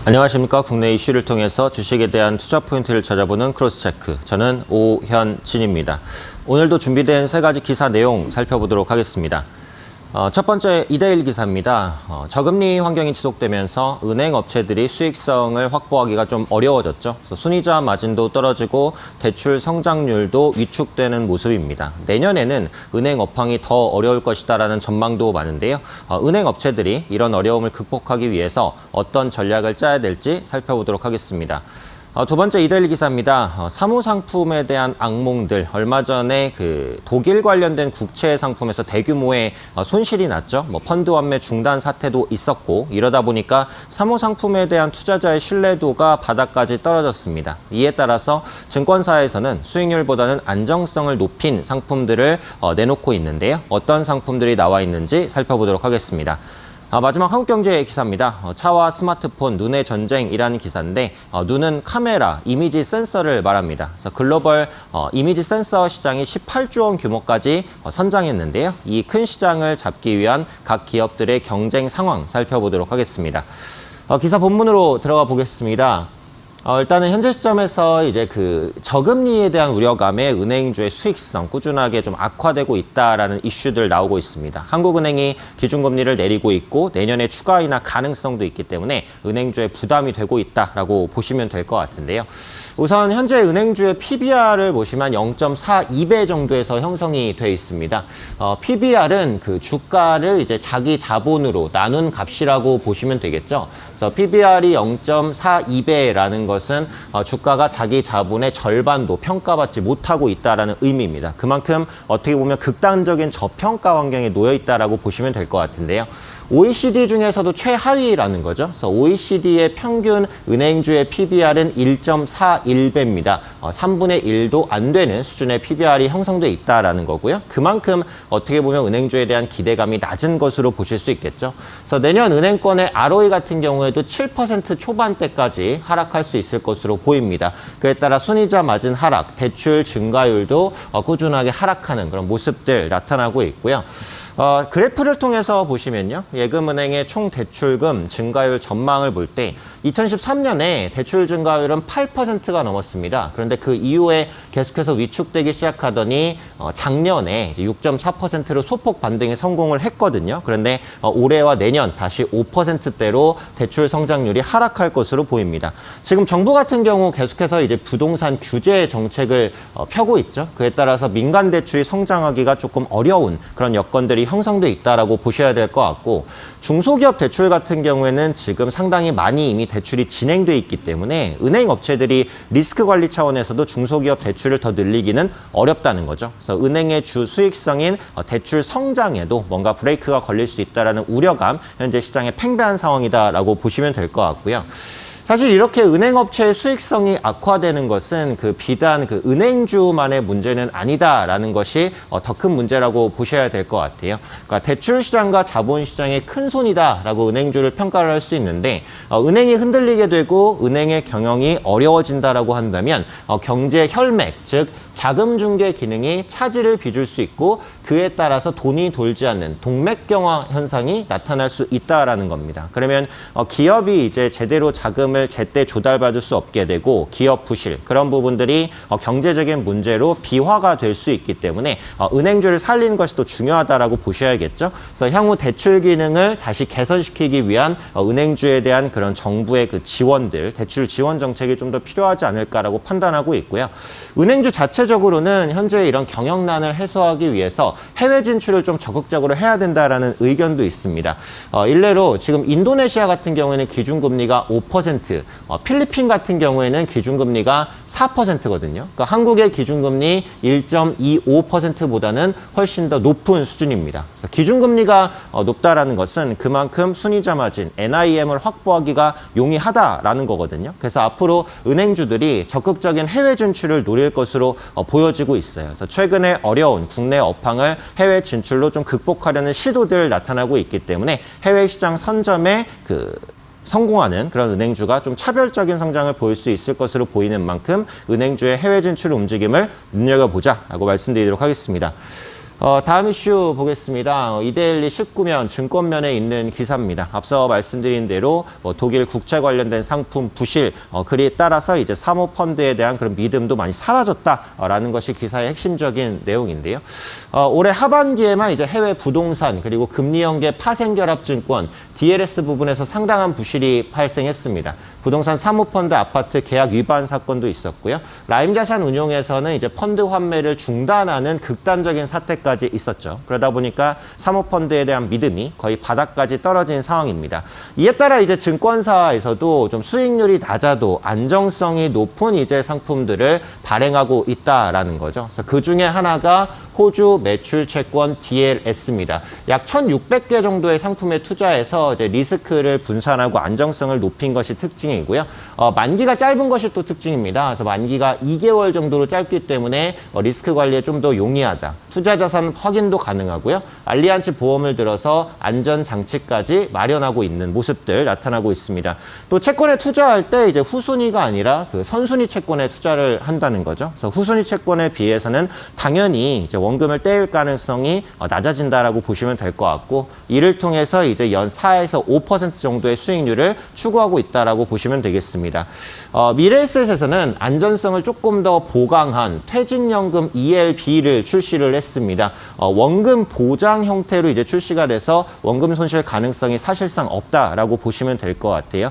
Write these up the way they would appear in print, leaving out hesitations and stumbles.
안녕하십니까. 국내 이슈를 통해서 주식에 대한 투자 포인트를 찾아보는 크로스체크. 저는 오현진입니다. 오늘도 준비된 세 가지 기사 내용 살펴보도록 하겠습니다. 첫 번째 이데일 기사입니다. 저금리 환경이 지속되면서 은행 업체들이 수익성을 확보하기가 좀 어려워졌죠. 그래서 순이자 마진도 떨어지고 대출 성장률도 위축되는 모습입니다. 내년에는 은행 업황이 더 어려울 것이다라는 전망도 많은데요. 은행 업체들이 이런 어려움을 극복하기 위해서 어떤 전략을 짜야 될지 살펴보도록 하겠습니다. 두 번째 이데일 기사입니다. 사무상품에 대한 악몽들. 얼마 전에 독일 관련된 국채 상품에서 대규모의 손실이 났죠. 펀드 환매 중단 사태도 있었고, 이러다 보니까 사무상품에 대한 투자자의 신뢰도가 바닥까지 떨어졌습니다. 이에 따라서 증권사에서는 수익률보다는 안정성을 높인 상품들을 내놓고 있는데요. 어떤 상품들이 나와 있는지 살펴보도록 하겠습니다. 마지막 한국경제 기사입니다. 차와 스마트폰, 눈의 전쟁이라는 기사인데, 눈은 카메라, 이미지 센서를 말합니다. 그래서 글로벌 이미지 센서 시장이 18조 원 규모까지 선장했는데요. 이 큰 시장을 잡기 위한 각 기업들의 경쟁 상황 살펴보도록 하겠습니다. 기사 본문으로 들어가 보겠습니다. 일단은 현재 시점에서 이제 저금리에 대한 우려감에 은행주의 수익성 꾸준하게 좀 악화되고 있다라는 이슈들 나오고 있습니다. 한국은행이 기준금리를 내리고 있고 내년에 추가 인하 가능성도 있기 때문에 은행주에 부담이 되고 있다라고 보시면 될 것 같은데요. 우선 현재 은행주의 PBR을 보시면 0.42배 정도에서 형성이 돼 있습니다. PBR은 주가를 이제 자기 자본으로 나눈 값이라고 보시면 되겠죠. 그래서 PBR이 0.42배라는 것은 주가가 자기 자본의 절반도 평가받지 못하고 있다는 의미입니다. 그만큼 어떻게 보면 극단적인 저평가 환경에 놓여 있다고 보시면 될 것 같은데요. OECD 중에서도 최하위라는 거죠. 그래서 OECD의 평균 은행주의 PBR은 1.41배입니다. 3분의 1도 안 되는 수준의 PBR이 형성돼 있다라는 거고요. 그만큼 어떻게 보면 은행주에 대한 기대감이 낮은 것으로 보실 수 있겠죠. 그래서 내년 은행권의 ROE 같은 경우에도 7% 초반대까지 하락할 수 있을 것으로 보입니다. 그에 따라 순이자 마진 하락, 대출 증가율도 꾸준하게 하락하는 그런 모습들 나타나고 있고요. 그래프를 통해서 보시면요. 예금은행의 총 대출금 증가율 전망을 볼 때 2013년에 대출 증가율은 8%가 넘었습니다. 그런데 그 이후에 계속해서 위축되기 시작하더니 작년에 6.4%로 소폭 반등에 성공을 했거든요. 그런데 올해와 내년 다시 5%대로 대출 성장률이 하락할 것으로 보입니다. 지금 정부 같은 경우 계속해서 이제 부동산 규제 정책을 펴고 있죠. 그에 따라서 민간 대출이 성장하기가 조금 어려운 그런 여건들이 형성돼 있다라고 보셔야 될 것 같고, 중소기업 대출 같은 경우에는 지금 상당히 많이 이미 대출이 진행돼 있기 때문에 은행 업체들이 리스크 관리 차원에서도 중소기업 대출을 더 늘리기는 어렵다는 거죠. 그래서 은행의 주 수익성인 대출 성장에도 뭔가 브레이크가 걸릴 수 있다라는 우려감, 현재 시장에 팽배한 상황이다라고 보시면 될 것 같고요. 사실 이렇게 은행업체의 수익성이 악화되는 것은 비단 은행주만의 문제는 아니다라는 것이 더 큰 문제라고 보셔야 될 것 같아요. 그러니까 대출 시장과 자본 시장의 큰 손이다라고 은행주를 평가를 할 수 있는데, 은행이 흔들리게 되고 은행의 경영이 어려워진다라고 한다면 경제 혈맥, 즉 자금 중개 기능이 차질을 빚을 수 있고, 그에 따라서 돈이 돌지 않는 동맥경화 현상이 나타날 수 있다라는 겁니다. 그러면 기업이 이제 제대로 자금을 제때 조달받을 수 없게 되고 기업 부실, 그런 부분들이 경제적인 문제로 비화가 될 수 있기 때문에 은행주를 살리는 것이 또 중요하다라고 보셔야겠죠. 그래서 향후 대출 기능을 다시 개선시키기 위한 은행주에 대한 그런 정부의 지원들, 대출 지원 정책이 좀 더 필요하지 않을까라고 판단하고 있고요. 은행주 자체적으로는 현재 이런 경영난을 해소하기 위해서 해외 진출을 좀 적극적으로 해야 된다라는 의견도 있습니다. 일례로 지금 인도네시아 같은 경우에는 기준금리가 5%, 필리핀 같은 경우에는 기준금리가 4%거든요. 그러니까 한국의 기준금리 1.25%보다는 훨씬 더 높은 수준입니다. 그래서 기준금리가 높다라는 것은 그만큼 순이자 마진, NIM을 확보하기가 용이하다라는 거거든요. 그래서 앞으로 은행주들이 적극적인 해외 진출을 노릴 것으로 보여지고 있어요. 그래서 최근에 어려운 국내 업황을 해외 진출로 좀 극복하려는 시도들 나타나고 있기 때문에 해외 시장 선점에 성공하는 그런 은행주가 좀 차별적인 성장을 보일 수 있을 것으로 보이는 만큼 은행주의 해외 진출 움직임을 눈여겨보자라고 말씀드리도록 하겠습니다. 다음 이슈 보겠습니다. 이데일리 19면 증권면에 있는 기사입니다. 앞서 말씀드린 대로 독일 국채 관련된 상품 부실, 그에 따라서 이제 사모펀드에 대한 그런 믿음도 많이 사라졌다라는 것이 기사의 핵심적인 내용인데요. 올해 하반기에만 이제 해외 부동산 그리고 금리 연계 파생결합증권 DLS 부분에서 상당한 부실이 발생했습니다. 부동산 사모펀드 아파트 계약 위반 사건도 있었고요. 라임자산 운용에서는 이제 펀드 환매를 중단하는 극단적인 사태까지 있었죠. 그러다 보니까 사모펀드에 대한 믿음이 거의 바닥까지 떨어진 상황입니다. 이에 따라 이제 증권사에서도 좀 수익률이 낮아도 안정성이 높은 이제 상품들을 발행하고 있다라는 거죠. 그래서 그 중에 하나가 호주 매출 채권 DLS입니다. 약 1,600개 정도의 상품에 투자해서 이제 리스크를 분산하고 안정성을 높인 것이 특징이고요. 만기가 짧은 것이 또 특징입니다. 그래서 만기가 2개월 정도로 짧기 때문에 리스크 관리에 좀 더 용이하다. 투자 자산 확인도 가능하고요. 알리안츠 보험을 들어서 안전 장치까지 마련하고 있는 모습들 나타나고 있습니다. 또 채권에 투자할 때 이제 후순위가 아니라 그 선순위 채권에 투자를 한다는 거죠. 그래서 후순위 채권에 비해서는 당연히 이제 원금을 떼일 가능성이 낮아진다라고 보시면 될 것 같고, 이를 통해서 이제 연 4에서 5% 정도의 수익률을 추구하고 있다라고 보시면 되겠습니다. 미래에셋에서는 안전성을 조금 더 보강한 퇴직연금 ELB를 출시를 했습니다. 원금 보장 형태로 이제 출시가 돼서 원금 손실 가능성이 사실상 없다라고 보시면 될 것 같아요.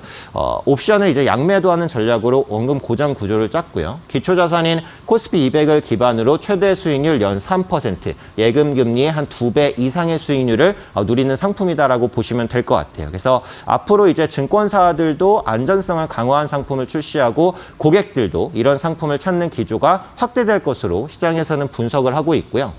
옵션을 이제 양매도하는 전략으로 원금 고정 구조를 짰고요. 기초자산인 코스피 200을 기반으로 최대 수익률 연 3%, 예금 금리의 한 2배 이상의 수익률을 누리는 상품이다라고 보시면 될 것 같아요. 그래서 앞으로 이제 증권사들도 안전성을 강화한 상품을 출시하고 고객들도 이런 상품을 찾는 기조가 확대될 것으로 시장에서는 분석을 하고 있고요.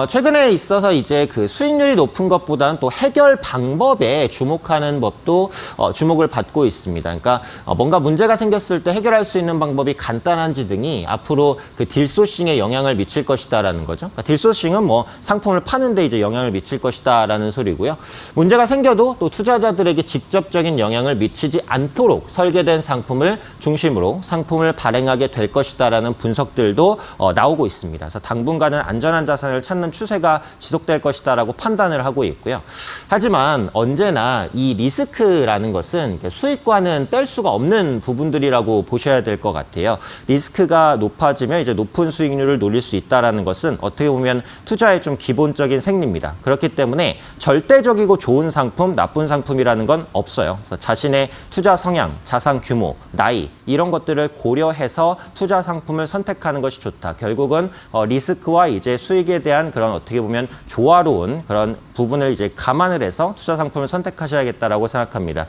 최근에 있어서 이제 그 수익률이 높은 것보다는 또 해결 방법에 주목하는 법도 주목을 받고 있습니다. 그러니까 뭔가 문제가 생겼을 때 해결할 수 있는 방법이 간단한지 등이 앞으로 그 딜소싱에 영향을 미칠 것이다라는 거죠. 그러니까 딜소싱은 뭐 상품을 파는데 이제 영향을 미칠 것이다라는 소리고요. 문제가 생겨도 또 투자자들에게 직접적인 영향을 미치지 않도록 설계된 상품을 중심으로 상품을 발행하게 될 것이다라는 분석들도 나오고 있습니다. 그래서 당분간은 안전한 자산을 찾는 추세가 지속될 것이다라고 판단을 하고 있고요. 하지만 언제나 이 리스크라는 것은 수익과는 뗄 수가 없는 부분들이라고 보셔야 될 것 같아요. 리스크가 높아지면 이제 높은 수익률을 노릴 수 있다라는 것은 어떻게 보면 투자의 좀 기본적인 생리입니다. 그렇기 때문에 절대적이고 좋은 상품, 나쁜 상품이라는 건 없어요. 그래서 자신의 투자 성향, 자산 규모, 나이 이런 것들을 고려해서 투자 상품을 선택하는 것이 좋다. 결국은 리스크와 이제 수익에 대한 그런 어떻게 보면 조화로운 그런 부분을 이제 감안을 해서 투자 상품을 선택하셔야겠다라고 생각합니다.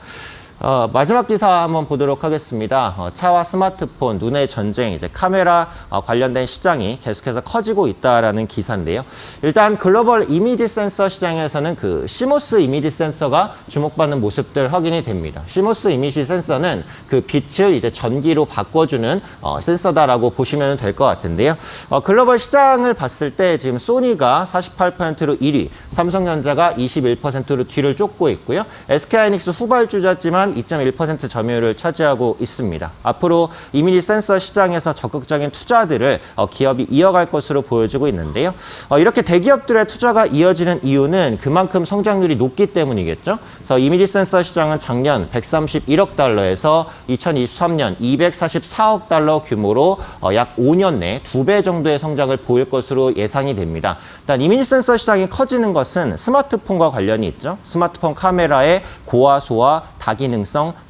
마지막 기사 한번 보도록 하겠습니다. 차와 스마트폰, 눈의 전쟁, 이제 카메라 관련된 시장이 계속해서 커지고 있다라는 기사인데요. 일단 글로벌 이미지 센서 시장에서는 그 시모스 이미지 센서가 주목받는 모습들 확인이 됩니다. 시모스 이미지 센서는 그 빛을 이제 전기로 바꿔주는 센서다라고 보시면 될 것 같은데요. 글로벌 시장을 봤을 때 지금 소니가 48%로 1위, 삼성전자가 21%로 뒤를 쫓고 있고요. SK하이닉스 후발주자지만 2.1% 점유율을 차지하고 있습니다. 앞으로 이미지 센서 시장에서 적극적인 투자들을 기업이 이어갈 것으로 보여지고 있는데요. 이렇게 대기업들의 투자가 이어지는 이유는 그만큼 성장률이 높기 때문이겠죠. 그래서 이미지 센서 시장은 작년 131억 달러에서 2023년 244억 달러 규모로 약 5년 내 2배 정도의 성장을 보일 것으로 예상이 됩니다. 일단 이미지 센서 시장이 커지는 것은 스마트폰과 관련이 있죠. 스마트폰 카메라의 고화소와 다기능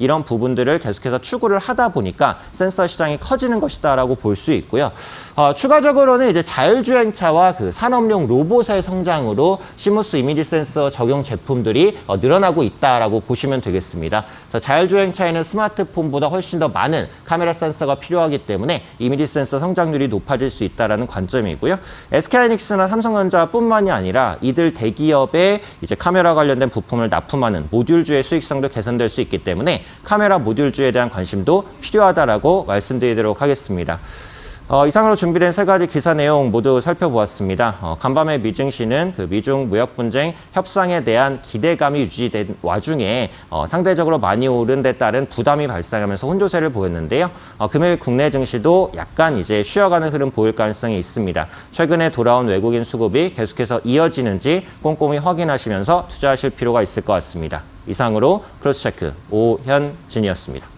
이런 부분들을 계속해서 추구를 하다 보니까 센서 시장이 커지는 것이다라고 볼 수 있고요. 추가적으로는 이제 자율주행차와 그 산업용 로봇의 성장으로 시모스 이미지 센서 적용 제품들이 늘어나고 있다라고 보시면 되겠습니다. 그래서 자율주행차에는 스마트폰보다 훨씬 더 많은 카메라 센서가 필요하기 때문에 이미지 센서 성장률이 높아질 수 있다라는 관점이고요. SK하이닉스나 삼성전자뿐만이 아니라 이들 대기업의 이제 카메라 관련된 부품을 납품하는 모듈주의 수익성도 개선될 수 있기 때문에 카메라 모듈주에 대한 관심도 필요하다라고 말씀드리도록 하겠습니다. 이상으로 준비된 세 가지 기사 내용 모두 살펴보았습니다. 간밤에 미증시는 그 미중 무역 분쟁 협상에 대한 기대감이 유지된 와중에 상대적으로 많이 오른 데 따른 부담이 발생하면서 혼조세를 보였는데요. 금일 국내 증시도 약간 이제 쉬어가는 흐름 보일 가능성이 있습니다. 최근에 돌아온 외국인 수급이 계속해서 이어지는지 꼼꼼히 확인하시면서 투자하실 필요가 있을 것 같습니다. 이상으로 크로스체크 오현진이었습니다.